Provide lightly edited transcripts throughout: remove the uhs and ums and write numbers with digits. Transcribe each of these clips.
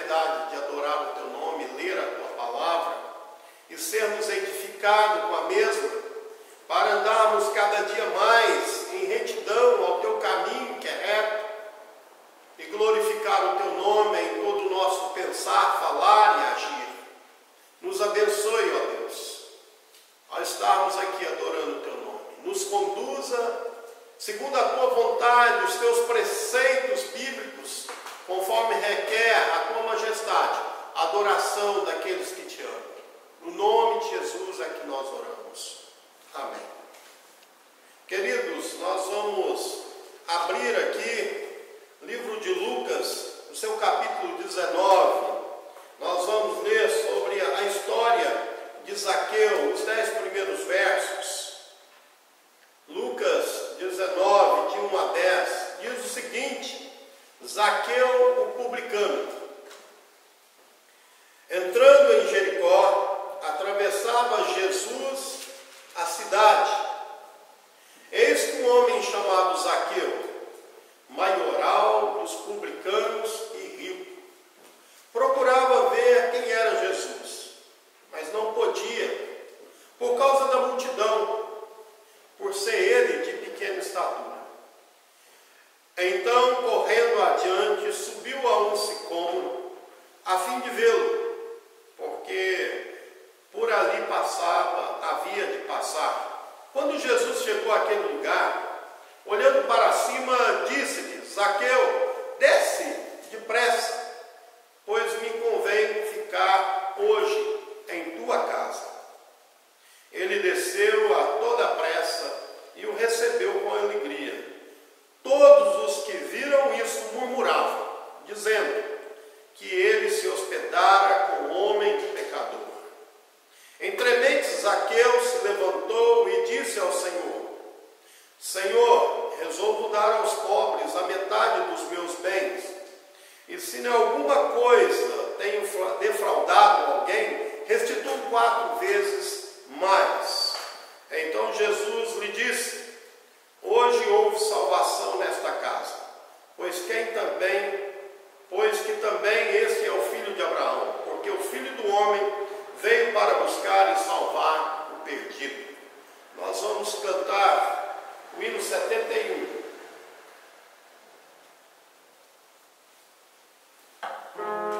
oportunidade de adorar o Teu nome, ler a Tua palavra e sermos edificados com a mesma, para andarmos cada dia mais em retidão ao Teu caminho que é reto e glorificar o Teu nome em todo o nosso pensar, falar e agir. Nos abençoe, ó Deus, ao estarmos aqui adorando o Teu nome. Nos conduza segundo a Tua vontade, os Teus preceitos bíblicos, conforme requer a Tua majestade, a adoração daqueles que Te amam. No nome de Jesus é que nós oramos. Amém. Queridos, nós vamos abrir aqui livro de Lucas, no seu capítulo 19. Nós vamos ler sobre a história de Zaqueu, os 10 primeiros versos. Lucas 19, de 1 a 10, diz o seguinte: Zaqueu, o publicano, entrando em Jericó, atravessava Jesus a cidade. Eis que um homem chamado Zaqueu, maioral dos publicanos e rico, procurava ver quem era Jesus, mas não podia, por causa da multidão, por ser ele de pequena estatura. Então, correndo adiante, subiu a um sicômoro, a fim de vê-lo, porque por ali havia de passar. Quando Jesus chegou àquele lugar, olhando para cima, disse-lhe: Zaqueu, desce depressa, pois me convém ficar hoje em tua casa. Ele desceu a toda pressa e o recebeu com alegria. Todos os que viram isso murmuravam, dizendo que ele se hospedara com um homem pecador. Entrementes, Zaqueu se levantou e disse ao Senhor: Senhor, resolvo dar aos pobres a metade dos meus bens, e se em alguma coisa tenho defraudado alguém, restituo 4 vezes mais. Então Jesus lhe disse: hoje houve salvação nesta casa, pois que também esse é o filho de Abraão, porque o Filho do Homem veio para buscar e salvar o perdido. Nós vamos cantar o hino 71. Oh,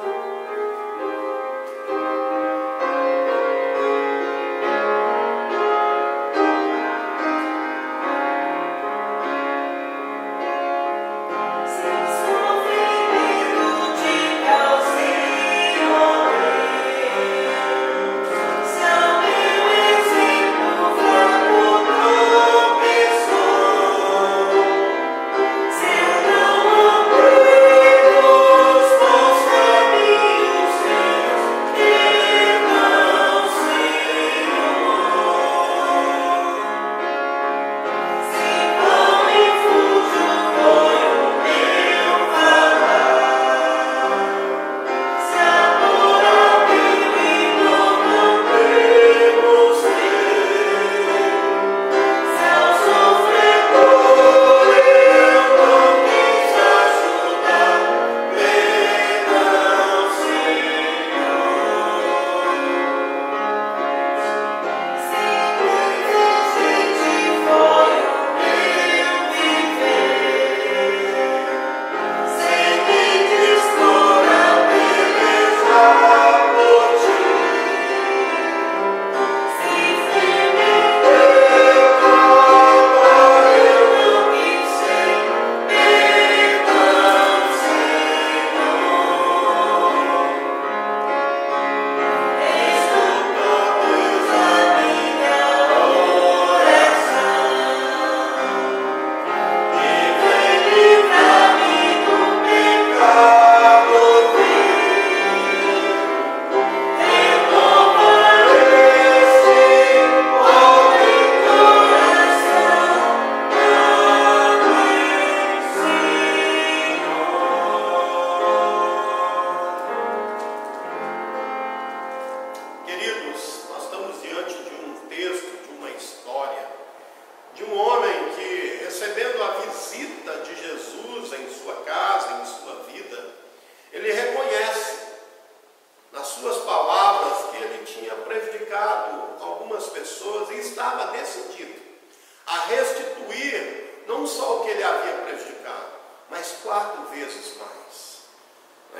restituir não só o que ele havia prejudicado, mas 4 vezes mais.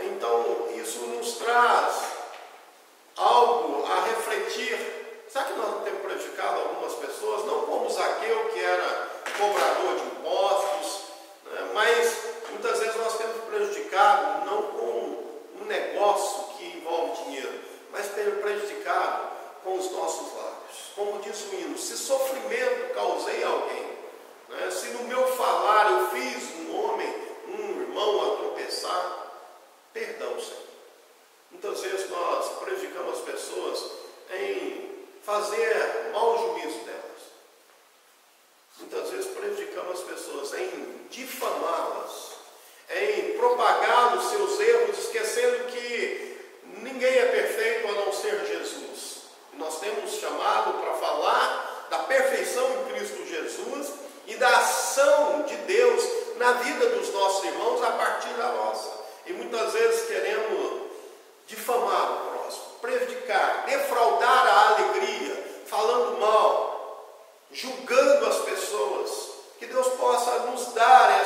Então, isso nos traz algo a refletir. Será que nós não temos prejudicado algumas pessoas? Não como Zaqueu, que era cobrador de impostos, né? Mas muitas vezes nós temos prejudicado não com um negócio que envolve dinheiro, mas temos prejudicado com os nossos lábios. Como diz o hino, se sofrimento causei a alguém, né? Se no meu falar eu fiz um homem, um irmão a tropeçar, perdão, Senhor. Muitas vezes nós prejudicamos as pessoas em fazer mau juízo delas. Muitas vezes prejudicamos as pessoas em difamá-las, em propagar os seus erros, esquecendo que ninguém é perfeito a não ser Jesus. E nós temos chamado para falar da perfeição em Cristo Jesus e da ação de Deus na vida dos nossos irmãos a partir da nossa. E muitas vezes queremos difamar o próximo, prejudicar, defraudar a alegria, falando mal, julgando as pessoas. Que Deus possa nos dar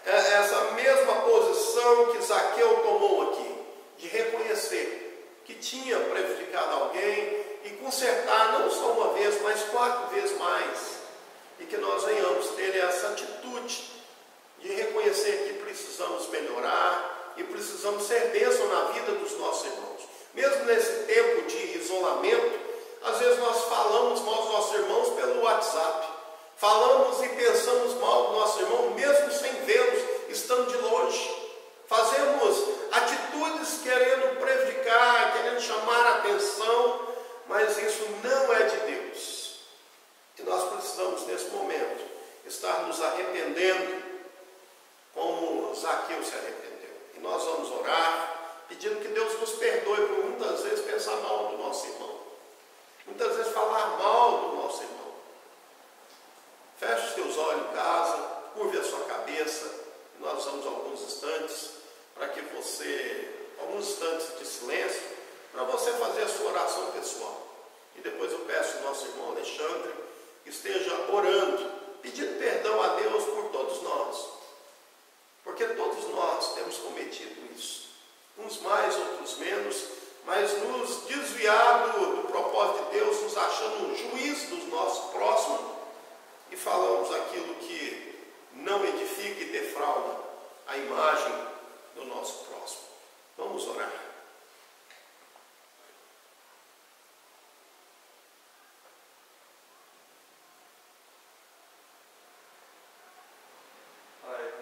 essa mesma posição que Zaqueu tomou aqui, de reconhecer que tinha prejudicado alguém e consertar não só uma vez, mas 4 vezes mais. E que nós venhamos ter essa atitude de reconhecer que precisamos melhorar e precisamos ser bênção na vida dos nossos irmãos. Mesmo nesse tempo de isolamento, às vezes nós falamos mal dos nossos irmãos pelo WhatsApp. Falamos e pensamos mal do nosso irmão, mesmo sem vê-los, estando de longe. Fazemos atitudes querendo prejudicar, querendo chamar a atenção, mas isso não é de Deus. E nós precisamos, nesse momento, estar nos arrependendo, como Zaqueu se arrependeu. E nós vamos orar, pedindo que Deus nos perdoe por muitas vezes pensar mal do nosso irmão. Muitas vezes falar mal do nosso irmão. Feche os teus olhos em casa, curve a sua cabeça. E nós vamos alguns instantes para que você, alguns instantes de silêncio, para você fazer a sua oração pessoal. E depois eu peço ao nosso irmão Alexandre que esteja orando, pedindo perdão a Deus por todos nós. Porque todos nós temos cometido isso. Uns mais, outros menos, mas nos desviado do propósito de Deus, nos achando juiz dos nossos próximos e falamos aquilo que não edifica e defrauda a imagem do nosso próximo. Vamos orar. Pai,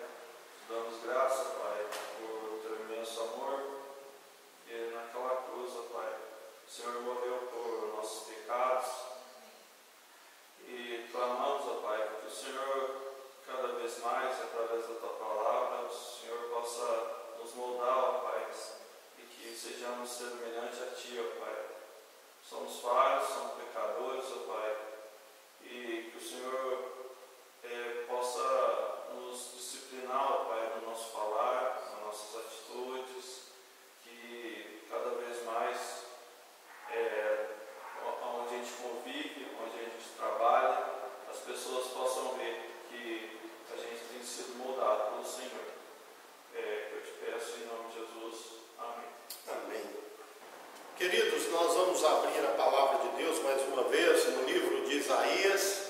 te damos graça, Pai, por teu imenso amor e naquela cruz, ó Pai, o Senhor morreu por nossos pecados e clamamos, ó Pai, que o Senhor cada vez mais, através da tua palavra, o Senhor possa nos moldar, ó Pai, e que sejamos semelhantes a ti, ó Pai. Somos falhos, somos pecadores, ó Pai, e que o Senhor possa nos disciplinar, ó Pai, no nosso falar, nas nossas atitudes, que cada vez mais, onde a gente convive, onde a gente trabalha, as pessoas possam ver que a gente tem sido moldado pelo Senhor. Eu te peço em nome de Jesus. Amém. Amém. Queridos, nós vamos abrir a palavra de Deus mais uma vez no livro de Isaías,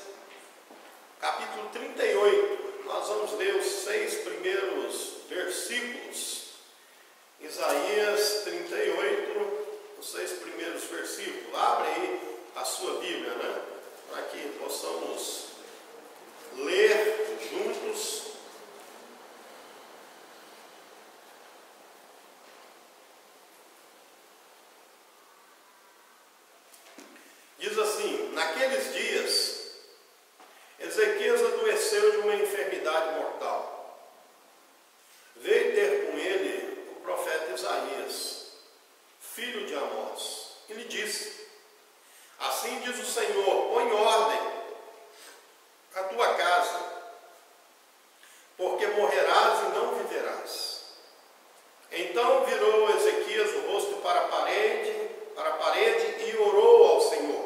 capítulo 38. Nós vamos ler os 6 primeiros versículos. Isaías 38, os 6 primeiros versículos. Abre aí a sua Bíblia, né? Para que possamos ler juntos. Diz assim: naqueles dias, Ezequias adoeceu de uma enfermidade mortal. Veio ter com ele o profeta Isaías, filho de Amós, e lhe disse: assim diz o Senhor, põe ordem a tua casa, porque morrerás e não viverás. Então virou Ezequias o rosto para a parede e orou ao Senhor.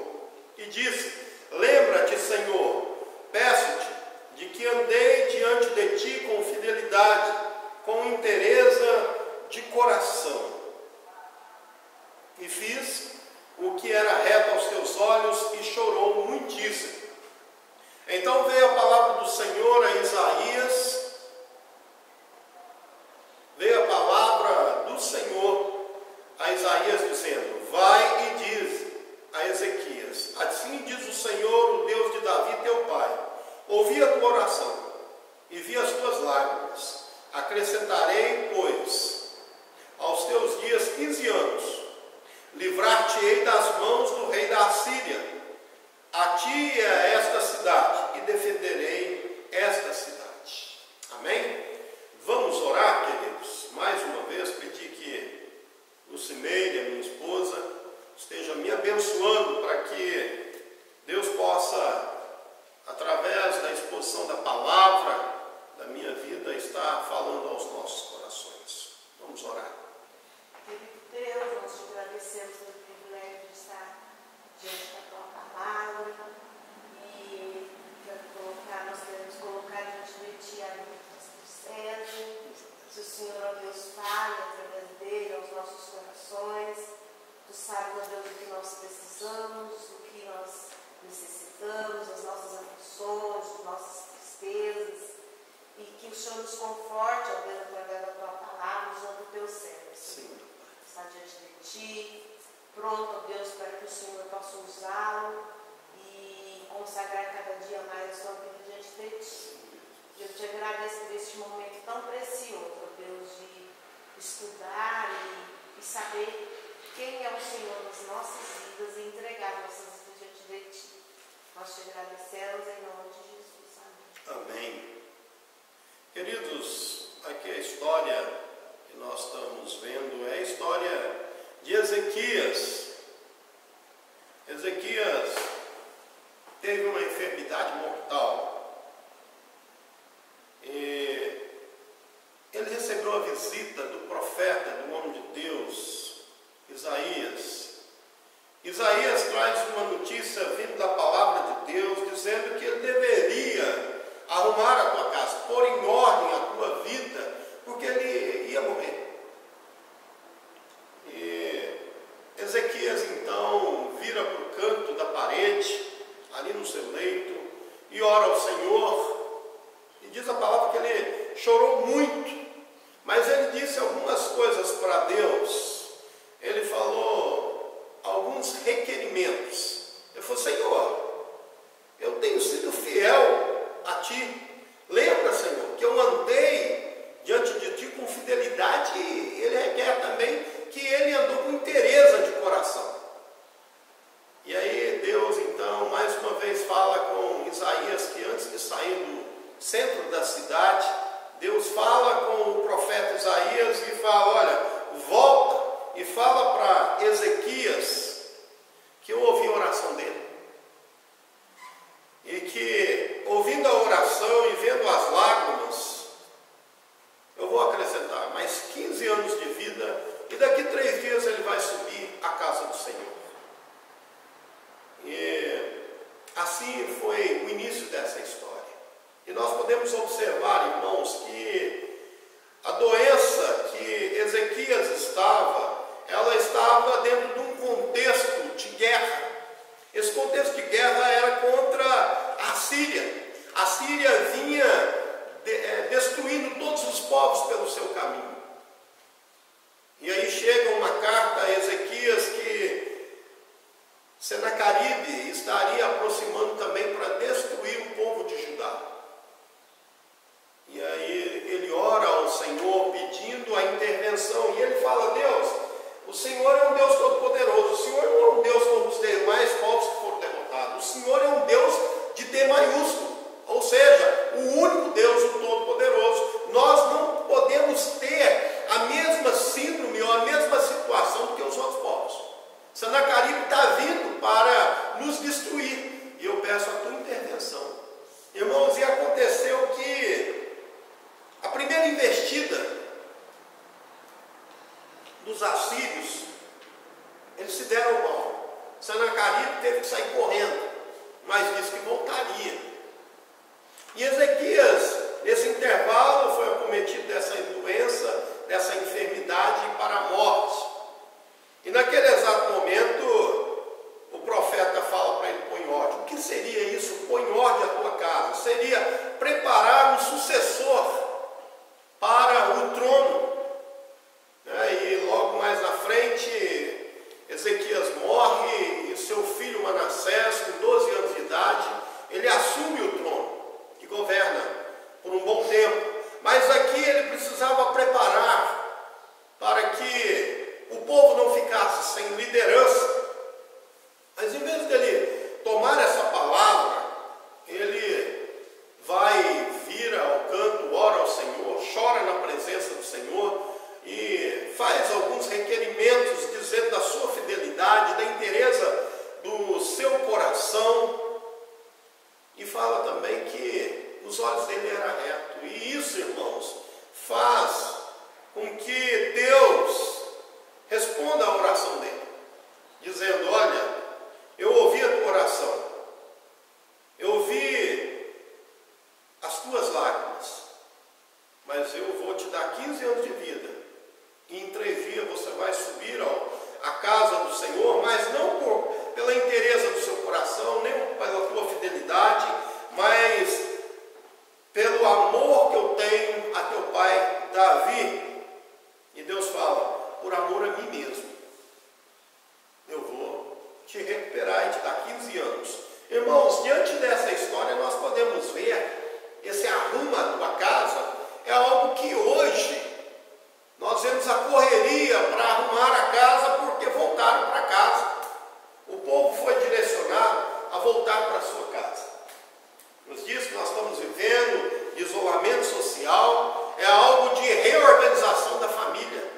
E disse: lembra-te, Senhor, que era reto aos teus olhos, e chorou muitíssimo. Então veio a palavra do Senhor a Isaías, veio a palavra do Senhor a Isaías dizendo: vai e diz a Ezequias: assim diz o Senhor, o Deus de Davi teu pai, ouvi a tua oração e vi as tuas lágrimas. Acrescentarei, pois, aos teus dias 15 anos, livrar-te-ei das mãos do rei da Assíria, a ti e a esta cidade, e defenderei esta cidade. Amém? Vamos orar, queridos. Mais uma vez pedir que Lucimeire, a minha esposa, esteja me abençoando para que Deus possa, através da exposição da palavra, da minha vida, estar falando aos nossos corações. Vamos orar. Querido Deus, nós te agradecemos pelo privilégio de estar diante da tua palavra e nós queremos colocar diante de ti a vida do pastor César. Se o Senhor, ó Deus, fale através dele aos nossos corações, tu sabes, ó Deus, o que nós precisamos, o que nós necessitamos, as nossas aflições, as nossas tristezas, e que o Senhor nos conforte, ó Deus, através da tua palavra, usando o teu servo. Sim. Está diante de ti, pronto, ó Deus, para que o Senhor possa usá-lo e consagrar cada dia mais a sua vida diante de ti. Eu te agradeço por este momento tão precioso, ó Deus, de estudar e saber quem é o Senhor nas nossas vidas e entregar nossas vidas diante de ti. Nós te agradecemos em nome de Jesus. Amém. Amém. Queridos, aqui a história que nós estamos vendo é a história de Ezequias. Ezequias teve uma enfermidade mortal. E ele recebeu a visita do profeta, do homem de Deus, Isaías. Isaías traz uma notícia vindo da palavra de Deus, dizendo que ele deveria arrumar a tua casa, pôr em ordem a tua vida, porque ele ia morrer. E Ezequias então vira para o canto da parede, ali no seu leito, e ora ao Senhor. E diz a palavra que ele chorou muito, mas ele disse algumas coisas para Deus. Ele falou alguns requerimentos. Ele falou: Senhor, eu tenho sido fiel a ti. Lembra, Senhor, que eu andei diante de ti com fidelidade, e ele requer também que ele andou com inteireza de coração. E aí Deus então mais uma vez fala com Isaías, que antes de sair do centro da cidade, Deus fala com o profeta Isaías e fala: olha, volta e fala para Ezequias que eu ouvi a oração dele, e que ouvindo a oração e vendo as lágrimas, eu vou acrescentar mais 15 anos de vida, e daqui 3 dias ele vai subir à casa do Senhor. E assim foi o início dessa história. E nós podemos observar, irmãos, que a doença que Ezequias estava, ela estava dentro de um contexto de guerra. Esse contexto de guerra era contra a Síria. A Síria vinha destruindo todos os povos pelo seu caminho. E aí chega uma carta a Ezequias que Senaqueribe estaria aproximando também para destruir o povo de Judá. E aí ele ora ao Senhor pedindo a intervenção, e ele fala: Deus, o Senhor é um Deus todo-poderoso, o Senhor não é um Deus como os demais povos que foram derrotados, o Senhor é um Deus de D maiúsculo, ou seja, o único Deus, o todo-poderoso. Nós não podemos ter a mesma síndrome ou a mesma situação do que os outros povos. Senaqueribe está vindo para nos destruir, e eu peço a tua intervenção. Irmãos, e aconteceu que a primeira investida dos assírios, eles se deram mal. Senaqueribe teve que sair correndo, mas disse que voltaria. E Ezequias, nesse intervalo, foi acometido dessa doença, dessa enfermidade para a morte. E naquele exato momento, liderança. Mas em vez dele tomar essa palavra, ele vai, vira ao canto, ora ao Senhor, chora na presença do Senhor e faz alguns requerimentos dizendo da sua fidelidade, da inteireza do seu coração, e fala também que os olhos dele eram retos. E isso, irmãos, faz com que Deus responda à oração dele, dizendo: olha, eu ouvi a tua oração, eu ouvi as tuas lágrimas, mas eu vou te dar 15 anos de vida, e em 3 dias você vai subir à casa do Senhor, mas não pela inteireza do seu coração, nem pela tua fidelidade, mas pelo amor que eu tenho a teu pai Davi. E Deus fala: por amor a mim mesmo, eu vou te recuperar e te dar 15 anos. Irmãos, diante dessa história nós podemos ver, esse arruma a tua casa é algo que hoje nós vemos a correria para arrumar a casa, porque voltaram para casa. O povo foi direcionado a voltar para a sua casa. Nos dias que nós estamos vivendo, de isolamento social, é algo de reorganização da família.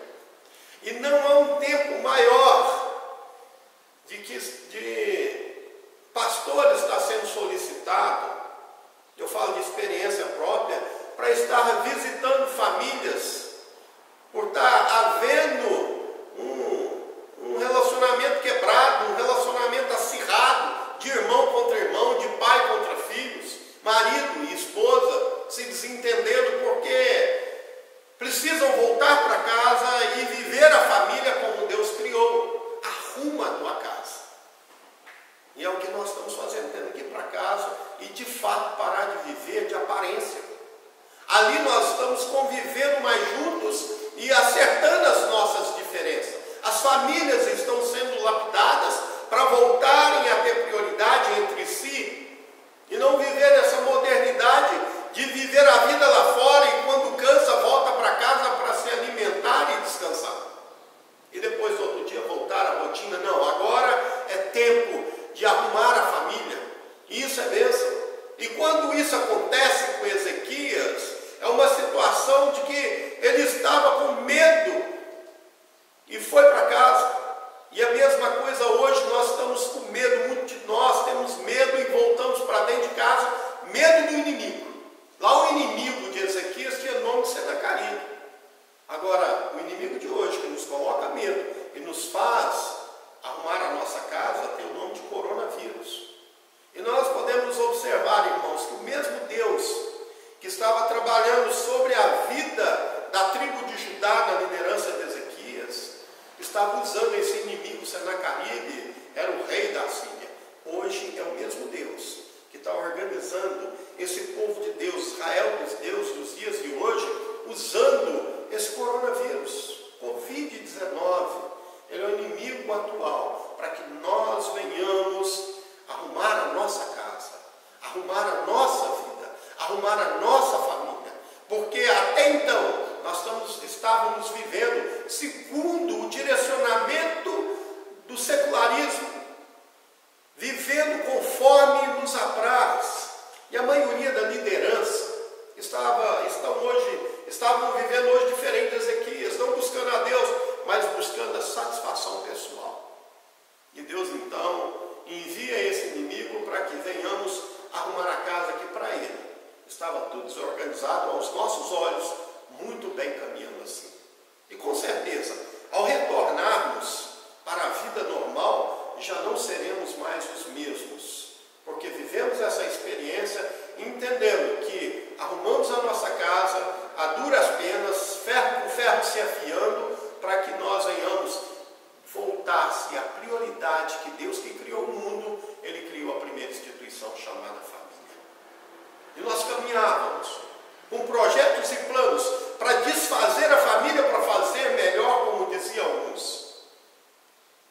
E não há um tempo maior de pastores está sendo solicitado, eu falo de experiência própria, para estar visitando famílias, por estar havendo um relacionamento quebrado, um relacionamento acirrado, de irmão contra irmão, de pai contra filhos, marido e esposa se desentendendo porque precisam voltar para casa e viver a família como Deus criou. Arruma a tua casa. E é o que nós estamos fazendo, tendo que ir para casa e de fato parar de viver de aparência. Ali nós estamos convivendo mais juntos e acertando as nossas diferenças. As famílias estão sendo lapidadas para voltarem a ter prioridade entre si e não viver essa modernidade de viver a vida lá fora e quando cansa volta para casa para se alimentar e descansar. E depois do outro dia voltar à rotina. Não, agora é tempo de arrumar a família. E isso é bênção. E quando isso acontece com Ezequias, é uma situação de que ele estava com medo e foi para casa. E a mesma coisa hoje, nós estamos com medo, muitos de nós temos medo e voltamos para dentro de casa, medo do inimigo. Lá o inimigo de Ezequias tinha nome de Senaqueribe. Agora, o inimigo de hoje, que nos coloca medo e nos faz arrumar a nossa casa, tem o nome de coronavírus. E nós podemos observar, irmãos, que o mesmo Deus que estava trabalhando sobre a vida da tribo de Judá na liderança de Ezequias, estava usando esse inimigo. Senaqueribe era o rei da Síria. Hoje é o mesmo Deus que está organizando esse povo de Deus, Israel dos deuses dos dias de hoje, usando esse coronavírus, Covid-19. Ele é o inimigo atual, para que nós venhamos arrumar a nossa casa, arrumar a nossa vida, arrumar a nossa família. Porque até então, nós estávamos vivendo segundo o direcionamento do secularismo, vivendo conforme nos apraz. E a maioria da liderança estavam vivendo hoje diferente de Ezequias, não buscando a Deus, mas buscando a satisfação pessoal. E Deus então envia esse inimigo para que venhamos arrumar a casa aqui para ele. Estava tudo desorganizado aos nossos olhos, muito bem caminhando assim. E com certeza, ao retornarmos para a vida normal, já não seremos mais os mesmos, porque vivemos essa experiência entendendo que arrumamos a nossa casa a duras penas, ferro com ferro se afiando, para que nós venhamos voltar-se à prioridade que Deus, que criou o mundo, Ele criou a primeira instituição chamada família. E nós caminhávamos com projetos e planos para desfazer a família, para fazer melhor, como diziam alguns.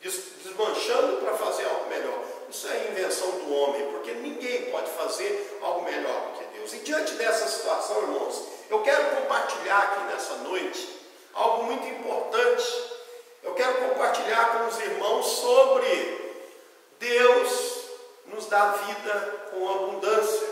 Desmanchando para fazer algo melhor. Isso é invenção do homem, porque ninguém pode fazer algo melhor do que Deus. E diante dessa situação, irmãos, eu quero compartilhar aqui nessa noite algo muito importante. Eu quero compartilhar com os irmãos irmãos, sobre Deus nos dá vida com abundância.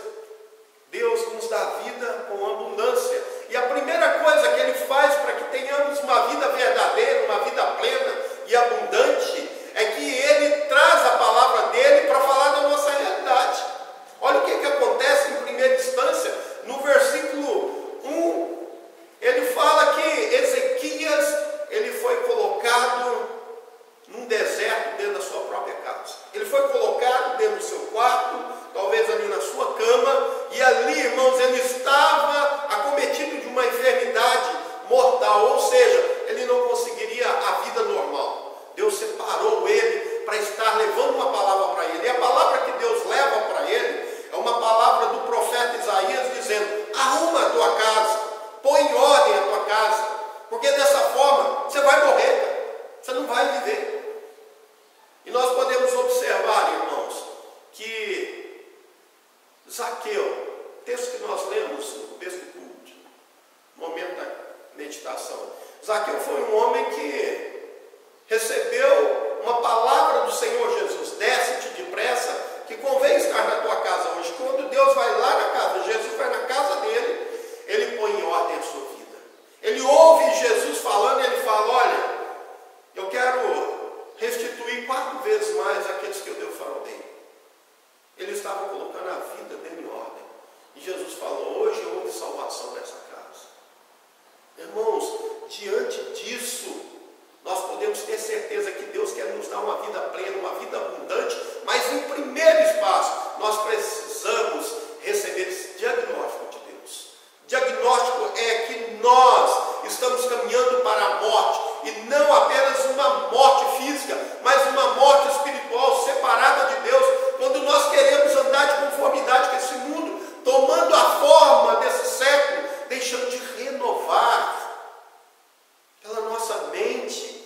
Deus nos dá vida com abundância. E a primeira coisa que Ele faz para que tenhamos uma vida verdadeira, uma vida plena e abundante, é que Ele traz a palavra dEle para falar da nossa realidade. Olha o que acontece em primeira instância, no versículo 1, ele fala que Ezequias, ele foi colocado num deserto dentro da sua própria casa. Ele foi colocado dentro do seu quarto, talvez ali na sua cama, e ali, irmãos, ele estava acometido de uma enfermidade mortal, ou seja, ele não conseguiria a vida normal. Deus separou ele para estar levando uma palavra para ele. E a palavra que Deus leva para ele é uma palavra do profeta Isaías dizendo: arruma a tua casa, põe em ordem a tua casa, porque dessa forma você vai morrer, você não vai viver. E nós podemos observar, irmãos, que Zaqueu, texto que nós lemos no começo do culto, no momento da meditação, Zaqueu foi um homem que recebeu uma palavra do Senhor Jesus: desce-te depressa, que convém estar na tua casa hoje. Quando Deus vai lá na casa, Jesus vai na casa dele, ele põe em ordem a sua vida. Ele ouve Jesus falando e ele fala: olha, eu quero restituir 4 vezes mais aqueles que eu defraudei. Ele estava colocando a vida dele em ordem. E Jesus falou: hoje houve salvação nessa casa. Irmãos, diante disso, nós podemos ter certeza que Deus quer nos dar uma vida plena, uma vida abundante, mas em primeiro espaço, nós precisamos receber esse diagnóstico de Deus. Diagnóstico é que nós estamos caminhando para a morte, e não apenas uma morte física, mas uma morte espiritual separada de Deus, quando nós queremos andar de conformidade com esse mundo, tomando a forma desse século, deixando de renovar pela nossa mente,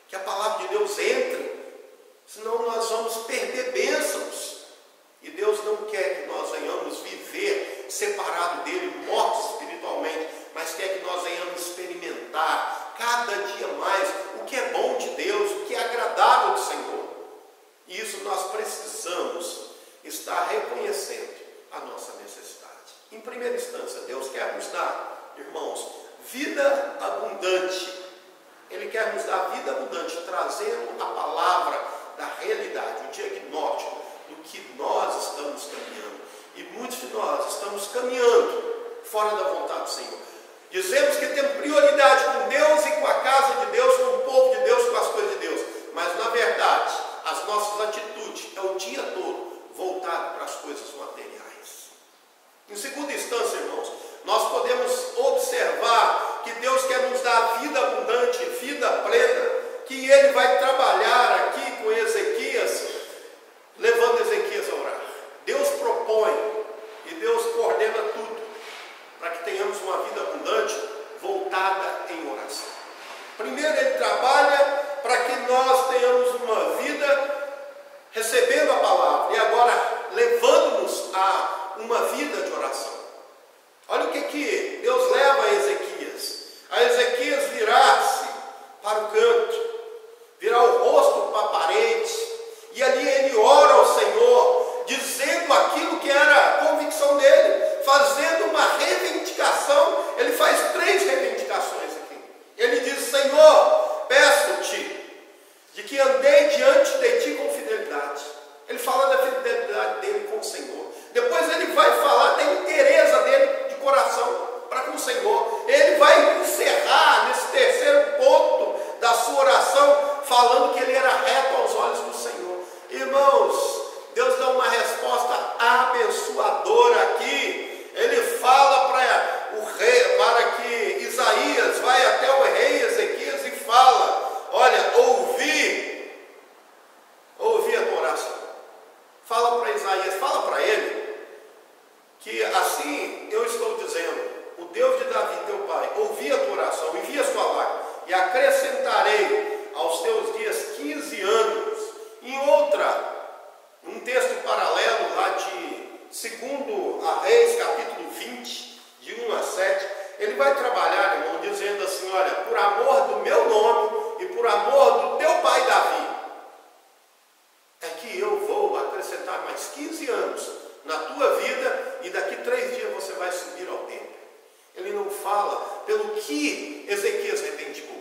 que a palavra de Deus entre, senão nós vamos perder bênçãos. E Deus não quer que nós venhamos viver separado dele, mortos espiritualmente, mas quer que nós venhamos experimentar cada dia mais o que é bom de Deus, o que é agradável do Senhor. E isso nós precisamos estar reconhecendo a nossa necessidade. Em primeira instância, Deus quer nos dar, irmãos, vida abundante. Ele quer nos dar vida abundante, trazendo a palavra da realidade, o diagnóstico do que nós estamos caminhando. E muitos de nós estamos caminhando fora da vontade do Senhor. Dizemos que temos prioridade com Deus e com a casa de Deus, com o povo de Deus, com as coisas de Deus. Mas, na verdade, as nossas atitudes é o dia todo voltado para as coisas materiais. Em segunda instância, irmãos, nós podemos observar que Deus quer nos dar vida abundante, vida plena, que Ele vai trabalhar aqui com Ezequias, levando Ezequias a orar. Deus propõe e Deus coordena tudo para que tenhamos uma vida abundante voltada em oração. Primeiro, Ele trabalha para que nós tenhamos uma vida recebendo a palavra e agora levando-nos a uma vida de oração. Olha o que Deus leva a Ezequias. A Ezequias virar-se para o canto, virar o rosto para a parede, e ali ele ora ao Senhor, dizendo aquilo que era a convicção dele, fazendo uma reivindicação. Ele faz 3 reivindicações aqui. Ele diz: Senhor, peço-te de que andei diante de ti com fidelidade. Ele fala da fidelidade dele com o Senhor. Depois ele vai falar da inteireza dele de coração para com o Senhor. Ele vai encerrar nesse terceiro ponto da sua oração, falando que ele era reto aos olhos do Senhor. Irmãos, Deus dá uma resposta abençoadora aqui. Ele fala para o rei, para que Isaías vai até o rei Ezequias e fala: olha, ouvi a tua oração. Fala para Isaías, fala para ele que assim eu estou dizendo: o Deus de Davi, teu pai, ouvi a tua oração, envia a sua lágrima, e acrescentarei aos teus dias 15 anos. Em outra mais 15 anos na tua vida e daqui 3 dias você vai subir ao templo. Ele não fala pelo que Ezequias reivindicou.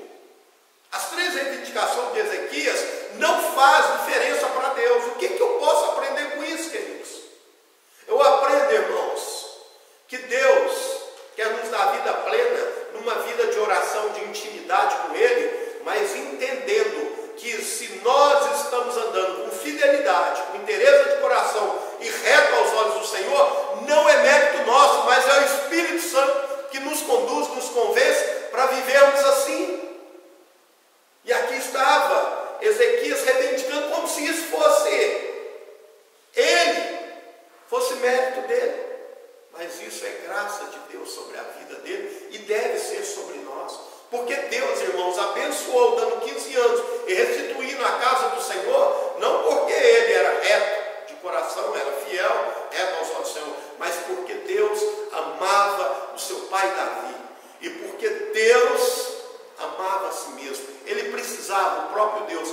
As 3 reivindicações de Ezequias não faz diferença para Deus. O que eu posso aprender com isso, queridos? Eu aprendo, irmãos, que Deus quer nos dar vida plena, numa vida de oração, de intimidade com Ele, mas entendendo que se nós estamos andando com fidelidade, com interesse de coração e reto aos olhos do Senhor, não é mérito nosso, mas é o Espírito Santo que nos conduz, nos convence para vivermos assim. E aqui estava Ezequias reivindicando como se isso fosse ele, fosse mérito dele. Mas isso é graça de Deus sobre a vida dele e deve ser sobre nós. Porque Deus, irmãos, abençoou, dando 15 anos e restituindo a casa do Senhor, não porque ele era reto de coração, era fiel, reto aos olhos do Senhor, mas porque Deus amava o seu pai Davi. E porque Deus amava a si mesmo. Ele precisava, o próprio Deus,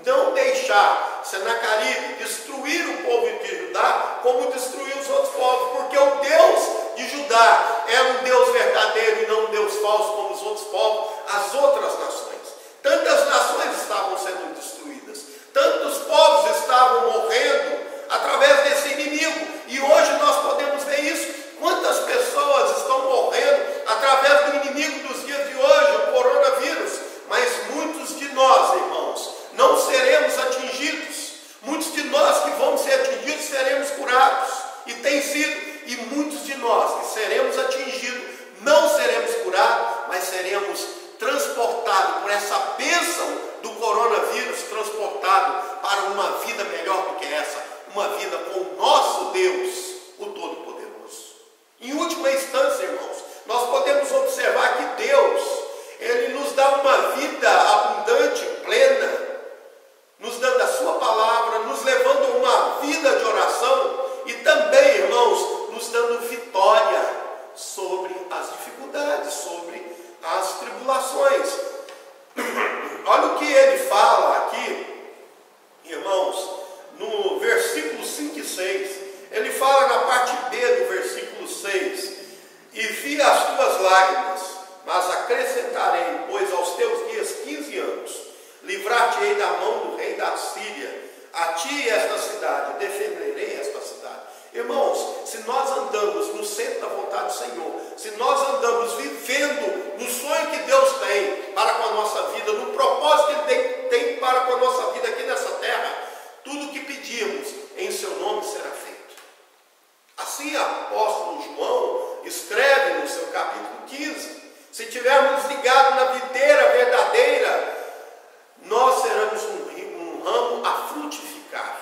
não deixar Senaqueribe destruir o povo de Judá como destruiu os outros povos, porque o Deus de Judá era um Deus verdadeiro e não um Deus falso como os outros povos, as outras nações. Tantas nações estavam sendo destruídas, tantos povos estavam morrendo através desse inimigo, e hoje nós podemos ver isso. Quantas pessoas estão morrendo através do inimigo dos dias de hoje, o coronavírus, mas muitos de nós, irmãos, não seremos atingidos. Muitos de nós que vamos ser atingidos seremos curados, e tem sido. E muitos de nós que seremos atingidos não seremos curados, mas seremos transportados por essa bênção do coronavírus, transportados para uma vida melhor do que essa, uma vida com o nosso Deus, o Todo-Poderoso. Em última instância, irmãos, nós podemos observar que Deus, Ele nos dá uma vida abundante, plena, nos dando a sua palavra, nos levando a uma vida de oração e também, irmãos, nos dando vitória sobre as dificuldades, sobre as tribulações. Olha o que ele fala aqui, irmãos, no versículo 5 e 6. Ele fala na parte B do versículo 6: e vi as tuas lágrimas, mas acrescentarei, pois aos teus dias 15 anos, livrar-te-ei da mão do rei da Síria, a ti e esta cidade, defenderei esta cidade. Irmãos, se nós andamos no centro da vontade do Senhor, se nós andamos vivendo no sonho que Deus tem para com a nossa vida, no propósito que Ele tem para com a nossa vida aqui nessa terra, tudo o que pedirmos em seu nome será feito. Assim, o apóstolo João escreve no seu capítulo 15: se tivermos ligado na videira verdadeira, nós seremos um ramo a frutificar.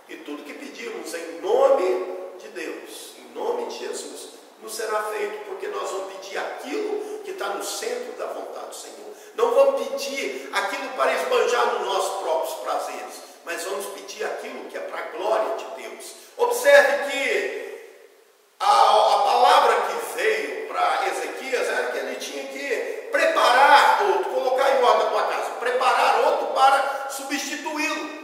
E tudo que pedimos em nome de Deus, em nome de Jesus, nos será feito, porque nós vamos pedir aquilo que está no centro da vontade do Senhor. Não vamos pedir aquilo para esbanjar nos nossos próprios prazeres, mas vamos pedir aquilo que é para a glória de Deus. Observe que a palavra que veio para Ezequias era que ele tinha que preparar outro, colocar em ordem a tua casa, preparar outro para substituí-lo,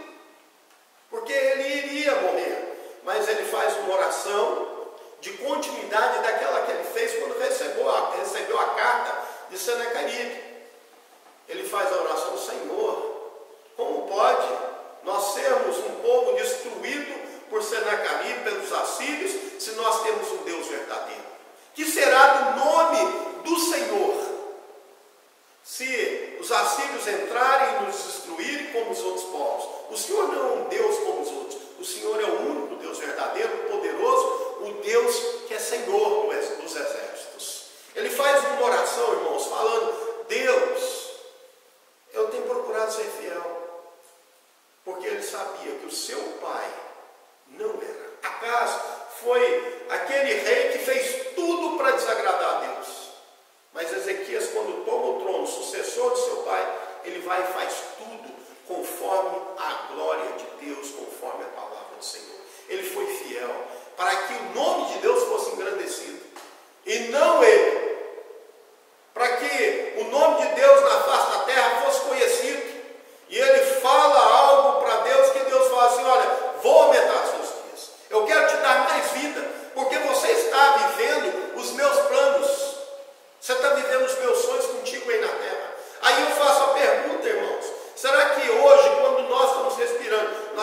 porque ele iria morrer. Mas ele faz uma oração de continuidade daquela que ele fez quando recebeu a carta de Senaqueribe. Ele faz a oração: Senhor, como pode nós sermos um povo destruído por Senaqueribe, pelos assírios, se nós temos um Deus verdadeiro? Que será do nome do Senhor se os assírios entrarem e nos destruírem como os outros povos? O Senhor não é um Deus como os outros. O Senhor é o único Deus verdadeiro, poderoso, o Deus que é Senhor dos exércitos. Ele faz uma oração, irmãos, falando: Deus, eu tenho procurado ser fiel, porque ele sabia que o seu pai não era. Acas foi aquele rei que fez tudo para desagradar a Deus. Mas Ezequias, quando toma o trono, sucessor de seu pai, ele vai e faz tudo conforme a glória de Deus, conforme a palavra do Senhor. Ele foi fiel para que o nome de Deus fosse engrandecido, e não ele, para que o nome de Deus na face da terra fosse conhecido. E ele fala algo para Deus, que Deus fala assim: olha, vou aumentar os seus dias,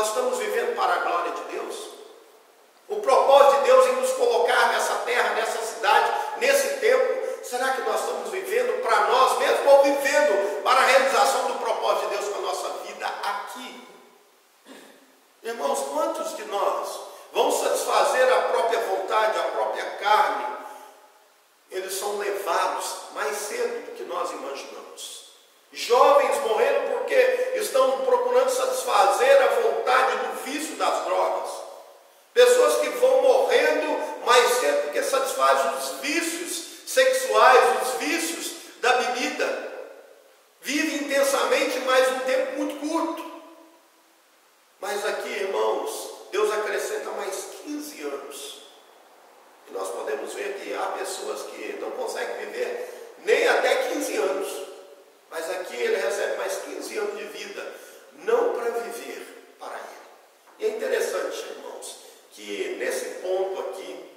nós estamos vivendo para a glória de Deus? O propósito de Deus em nos colocar nessa terra, nessa cidade, nesse tempo, será que nós estamos vivendo para nós mesmos ou vivendo para a realização do propósito de Deus com a nossa vida aqui? Irmãos, quantos de nós vão satisfazer a própria vontade, a própria carne? Eles são levados mais cedo do que nós imaginamos. Jovens morrendo porque estão procurando satisfazer a vontade do vício das drogas. Pessoas que vão morrendo mais cedo porque satisfazem os vícios sexuais, os vícios da bebida. Vivem intensamente, mas um tempo muito curto. Mas aqui, irmãos, Deus acrescenta mais 15 anos. E nós podemos ver que há pessoas que não conseguem viver nem até 15 anos. Mas aqui ele recebe mais 15 anos de vida, não para viver para ele. E é interessante, irmãos, que nesse ponto aqui,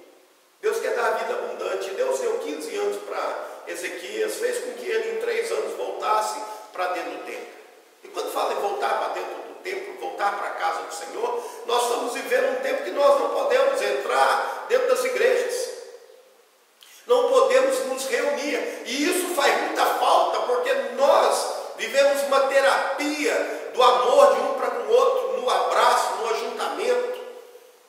Deus quer dar a vida abundante. Deus deu 15 anos para Ezequias, fez com que ele em 3 anos voltasse para dentro do templo. E quando fala em voltar para dentro do templo, voltar para a casa do Senhor, nós estamos vivendo um tempo que nós não podemos entrar dentro das igrejas. Não podemos nos reunir. E isso faz muita falta, porque nós vivemos uma terapia do amor de um para com o outro, no abraço, no ajuntamento.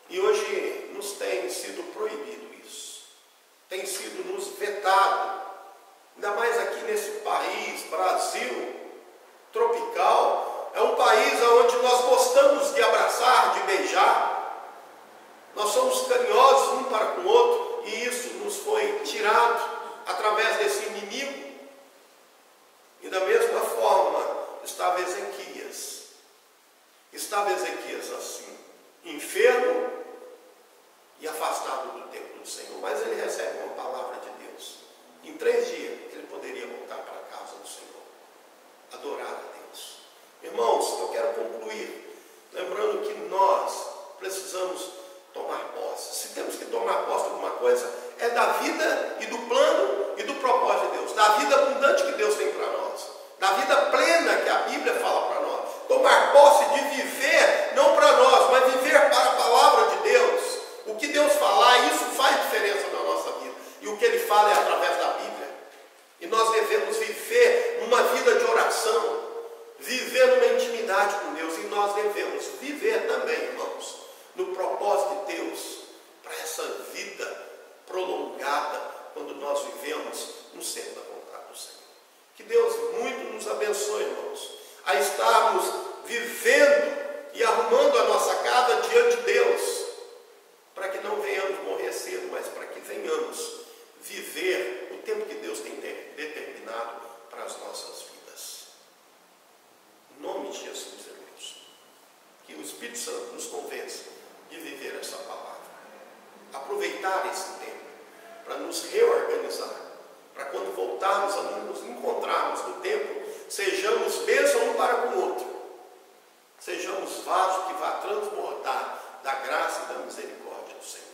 E hoje nos tem sido proibido isso. Tem sido nos vetado. Ainda mais aqui nesse país, Brasil, tropical. É um país onde nós gostamos de abraçar, de beijar. Nós somos carinhosos um para com o outro. E isso nos foi tirado através desse inimigo. E da mesma forma estava Ezequias. Estava Ezequias assim, enfermo e afastado do templo do Senhor. Mas ele recebe uma palavra de Deus. Em 3 dias ele poderia voltar para a casa do Senhor, adorar a Deus. Irmãos, eu quero concluir lembrando que nós precisamos tomar posse. Se temos que tomar posse de alguma coisa, é da vida e do plano e do propósito de Deus, da vida abundante que Deus tem para nós, da vida plena que a Bíblia fala para nós. Tomar posse de viver, não para nós, mas viver para a palavra de Deus. O que Deus falar, isso faz diferença na nossa vida. E o que Ele fala é através da Bíblia. E nós devemos viver uma vida de oração, viver numa intimidade com Deus. E nós devemos viver também, irmãos, no propósito de Deus, para essa vida prolongada, quando nós vivemos no centro da vontade do Senhor. Que Deus muito nos abençoe, irmãos, a estarmos vivendo e arrumando a nossa casa diante de Deus, para que não venhamos morrer cedo, mas para que venhamos viver o tempo que Deus tem determinado para as nossas vidas. Em nome de Jesus, irmãos, que o Espírito Santo nos convença de viver essa palavra, aproveitar esse tempo para nos reorganizar, para quando voltarmos a nos encontrarmos no templo, sejamos bênção um para com o outro, sejamos vasos que vá transbordar da graça e da misericórdia do Senhor.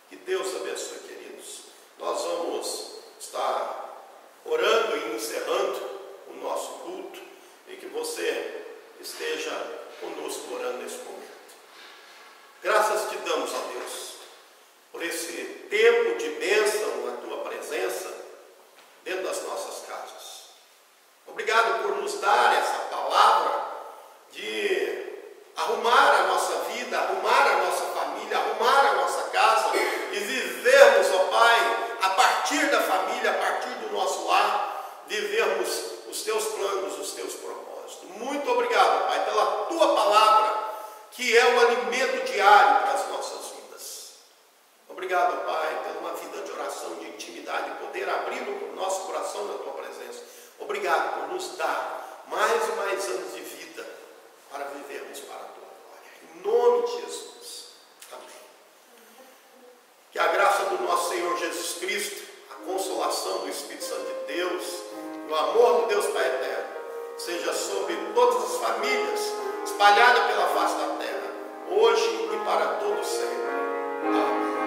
Que Deus abençoe, queridos. Nós vamos estar orando e encerrando o nosso culto, e que você esteja conosco orando nesse momento. Graças te damos, ó Deus, por esse tempo de bênção na tua presença dentro das nossas casas. Obrigado por nos dar essa palavra de arrumar a nossa vida, arrumar a nossa família, arrumar a nossa casa e vivermos, ó Pai, a partir da família, a partir do nosso lar, vivermos os teus planos, os teus propósitos. Muito obrigado, Pai, pela tua palavra, que é um alimento diário para as nossas vidas. Obrigado, Pai, pela uma vida de oração, de intimidade, poder abrir o nosso coração na tua presença. Obrigado por nos dar mais e mais anos de vida para vivermos para a tua glória. Em nome de Jesus. Amém. Que a graça do nosso Senhor Jesus Cristo, a consolação do Espírito Santo de Deus, o amor do Deus Pai eterno, seja sobre todas as famílias espalhadas pela face da terra, hoje e para todo sempre. Amém.